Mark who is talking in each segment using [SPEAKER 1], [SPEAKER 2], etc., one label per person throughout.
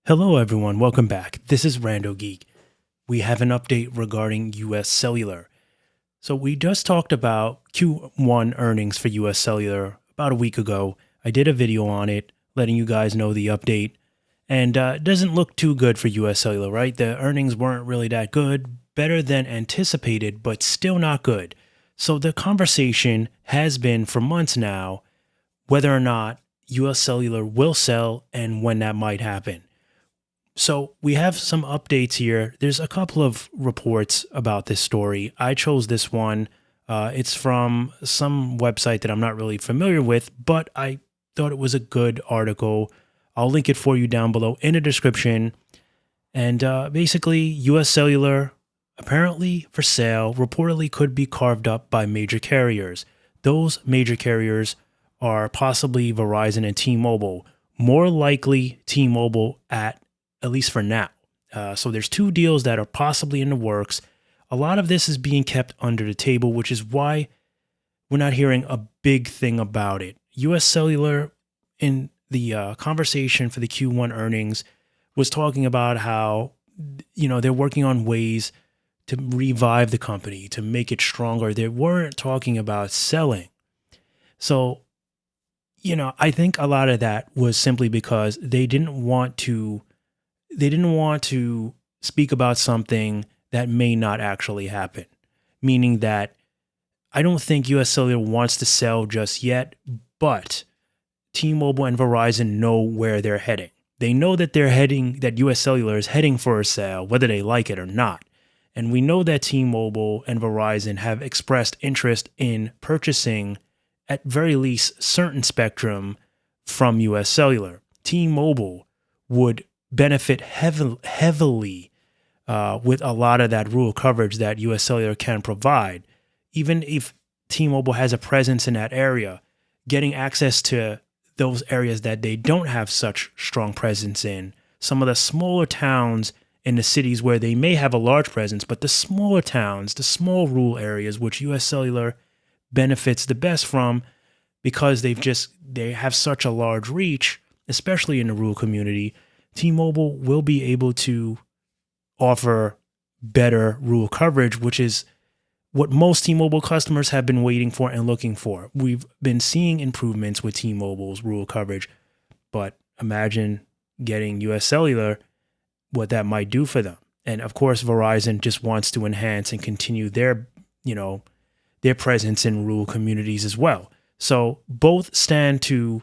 [SPEAKER 1] Hello everyone, welcome back. This is RandoGEEK. We have an update regarding US Cellular. So we just talked about Q1 earnings for US Cellular about a week ago. I did a video on it, letting you guys know the update. And it doesn't look too good for US Cellular, right? The earnings weren't really that good, better than anticipated, but still not good. So the conversation has been for months now whether or not US Cellular will sell and when that might happen. So we have some updates here. There's a couple of reports about this story. I chose this one. It's from some website that I'm not really familiar with, but I thought it was a good article. I'll link it for you down below in the description. And basically, US Cellular, apparently for sale, reportedly could be carved up by major carriers. Those major carriers are possibly Verizon and T-Mobile. More likely T-Mobile at least for now. So there's two deals that are possibly in the works. A lot of this is being kept under the table, which is why we're not hearing a big thing about it. US Cellular, in the conversation for the Q1 earnings, was talking about how, they're working on ways to revive the company, to make it stronger. They weren't talking about selling. So, I think a lot of that was simply because they didn't want to speak about something that may not actually happen, meaning that I don't think US Cellular wants to sell just yet, but T-Mobile and Verizon know where they're heading. They know that that US Cellular is heading for a sale, whether they like it or not. And we know that T-Mobile and Verizon have expressed interest in purchasing, at very least, certain spectrum from US Cellular. T-Mobile would benefit heavily with a lot of that rural coverage that US Cellular can provide. Even if T-Mobile has a presence in that area, getting access to those areas that they don't have such strong presence in, some of the smaller towns in the cities where they may have a large presence, but the smaller towns, the small rural areas, which US Cellular benefits the best from because they have such a large reach, especially in the rural community, T-Mobile will be able to offer better rural coverage, which is what most T-Mobile customers have been waiting for and looking for. We've been seeing improvements with T-Mobile's rural coverage, but imagine getting US Cellular, what that might do for them. And of course, Verizon just wants to enhance and continue their presence in rural communities as well. So both stand to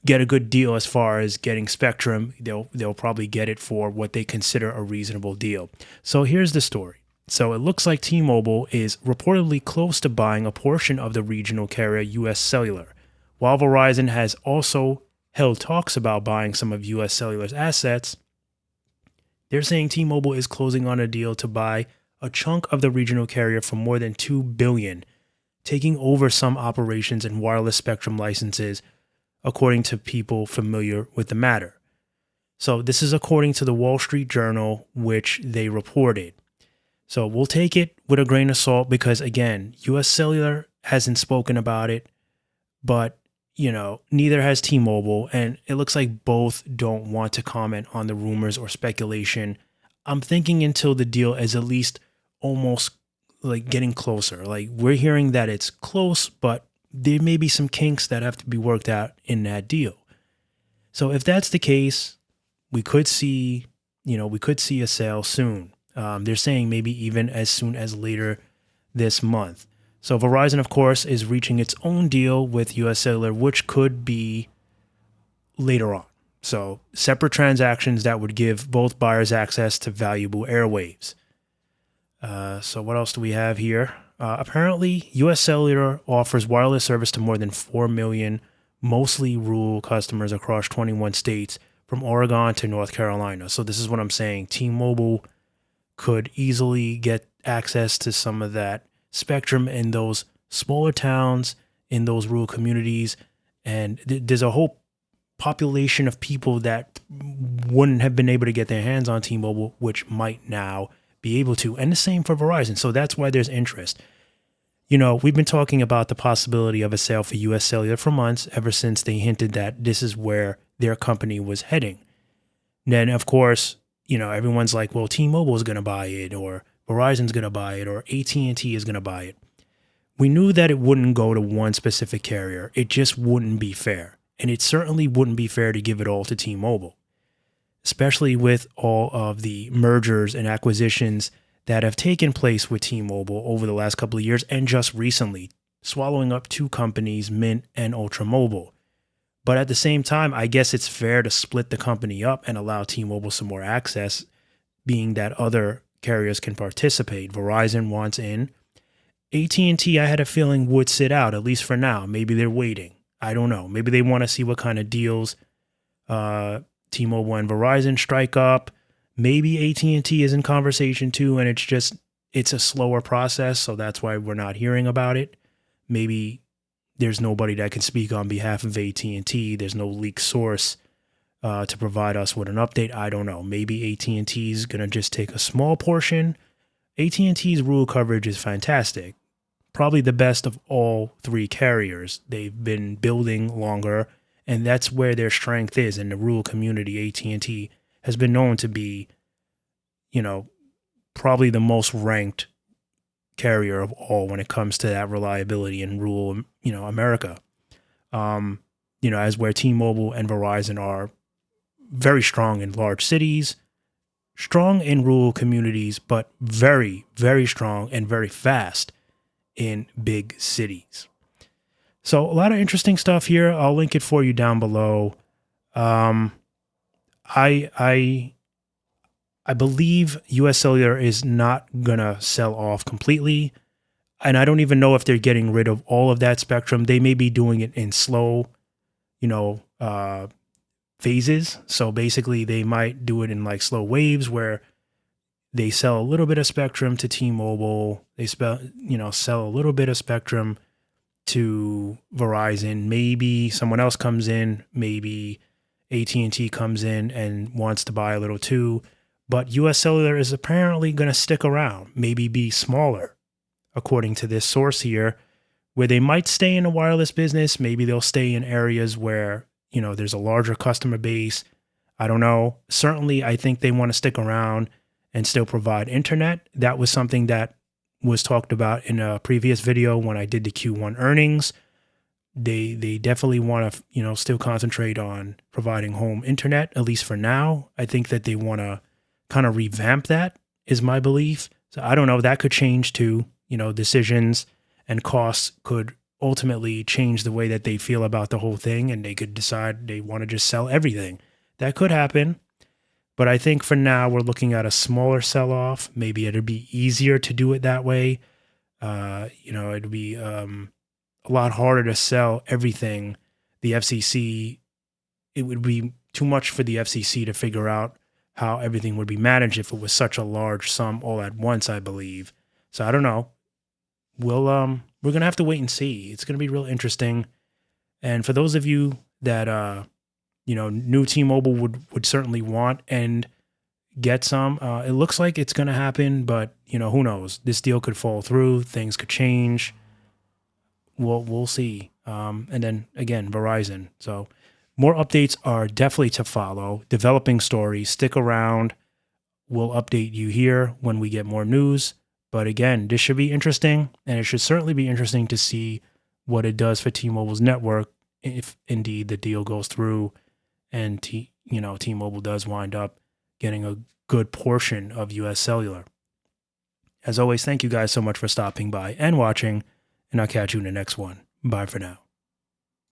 [SPEAKER 1] get a good deal as far as getting spectrum. They'll probably get it for what they consider a reasonable deal. So here's the story. So it looks like T-Mobile is reportedly close to buying a portion of the regional carrier US Cellular, while Verizon has also held talks about buying some of US Cellular's assets. They're saying T-Mobile is closing on a deal to buy a chunk of the regional carrier for more than $2 billion, taking over some operations and wireless spectrum licenses, according to people familiar with the matter. So this is according to the Wall Street Journal, which they reported. So we'll take it with a grain of salt because, again, US Cellular hasn't spoken about it, but, neither has T-Mobile, and it looks like both don't want to comment on the rumors or speculation. I'm thinking until the deal is at least almost like getting closer. Like, we're hearing that it's close, but there may be some kinks that have to be worked out in that deal. So if that's the case, we could see a sale soon. They're saying maybe even as soon as later this month. So Verizon, of course, is reaching its own deal with US Cellular, which could be later on. So separate transactions that would give both buyers access to valuable airwaves. So what else do we have here? Apparently, US Cellular offers wireless service to more than 4 million, mostly rural customers across 21 states, from Oregon to North Carolina. So this is what I'm saying. T-Mobile could easily get access to some of that spectrum in those smaller towns, in those rural communities. And there's a whole population of people that wouldn't have been able to get their hands on T-Mobile, which might now be able to, and the same for Verizon. So that's why there's interest. We've been talking about the possibility of a sale for US Cellular for months, ever since they hinted that this is where their company was heading. And then, of course, everyone's like, well, T-Mobile is going to buy it, or Verizon's going to buy it, or AT&T is going to buy it. We knew that it wouldn't go to one specific carrier. It just wouldn't be fair. And it certainly wouldn't be fair to give it all to T-Mobile, especially with all of the mergers and acquisitions that have taken place with T-Mobile over the last couple of years and just recently, swallowing up two companies, Mint and Ultra Mobile. But at the same time, I guess it's fair to split the company up and allow T-Mobile some more access, being that other carriers can participate. Verizon wants in. AT&T, I had a feeling, would sit out, at least for now. Maybe they're waiting. I don't know. Maybe they want to see what kind of deals T-Mobile and Verizon strike up. Maybe AT&T is in conversation too, and it's a slower process, so that's why we're not hearing about it. Maybe there's nobody that can speak on behalf of AT&T. There's no leaked source to provide us with an update. I don't know. Maybe AT&T is going to just take a small portion. AT&T's rural coverage is fantastic. Probably the best of all three carriers. They've been building longer, and that's where their strength is in the rural community. AT&T has been known to be, probably the most ranked carrier of all when it comes to that reliability in rural, America. As where T-Mobile and Verizon are very strong in large cities, strong in rural communities, but very, very strong and very fast in big cities. So a lot of interesting stuff here. I'll link it for you down below. I believe US Cellular is not gonna sell off completely, and I don't even know if they're getting rid of all of that spectrum. They may be doing it in slow, phases. So basically, they might do it in like slow waves where they sell a little bit of spectrum to T-Mobile. They sell a little bit of spectrum to Verizon. Maybe someone else comes in. Maybe AT&T comes in and wants to buy a little too. But US Cellular is apparently going to stick around, maybe be smaller, according to this source here, where they might stay in the wireless business. Maybe they'll stay in areas where, there's a larger customer base. I don't know. Certainly, I think they want to stick around and still provide internet. That was something that was talked about in a previous video when I did the Q1 earnings. They definitely want to, still concentrate on providing home internet, at least for now. I think that they want to kind of revamp that, is my belief. So I don't know. That could change too. Decisions and costs could ultimately change the way that they feel about the whole thing, and they could decide they want to just sell everything. That could happen. But I think for now, we're looking at a smaller sell-off. Maybe it'd be easier to do it that way. It'd be a lot harder to sell everything. The FCC, it would be too much for the FCC to figure out how everything would be managed if it was such a large sum all at once, I believe. So I don't know. We're going to have to wait and see. It's going to be real interesting. And for those of you that, new T-Mobile would certainly want and get some, it looks like it's going to happen, but, who knows? This deal could fall through. Things could change. We'll see. And then, again, Verizon. So more updates are definitely to follow. Developing stories. Stick around. We'll update you here when we get more news. But again, this should be interesting, and it should certainly be interesting to see what it does for T-Mobile's network if indeed the deal goes through and T-Mobile does wind up getting a good portion of US Cellular. As always, thank you guys so much for stopping by and watching, and I'll catch you in the next one. Bye for now.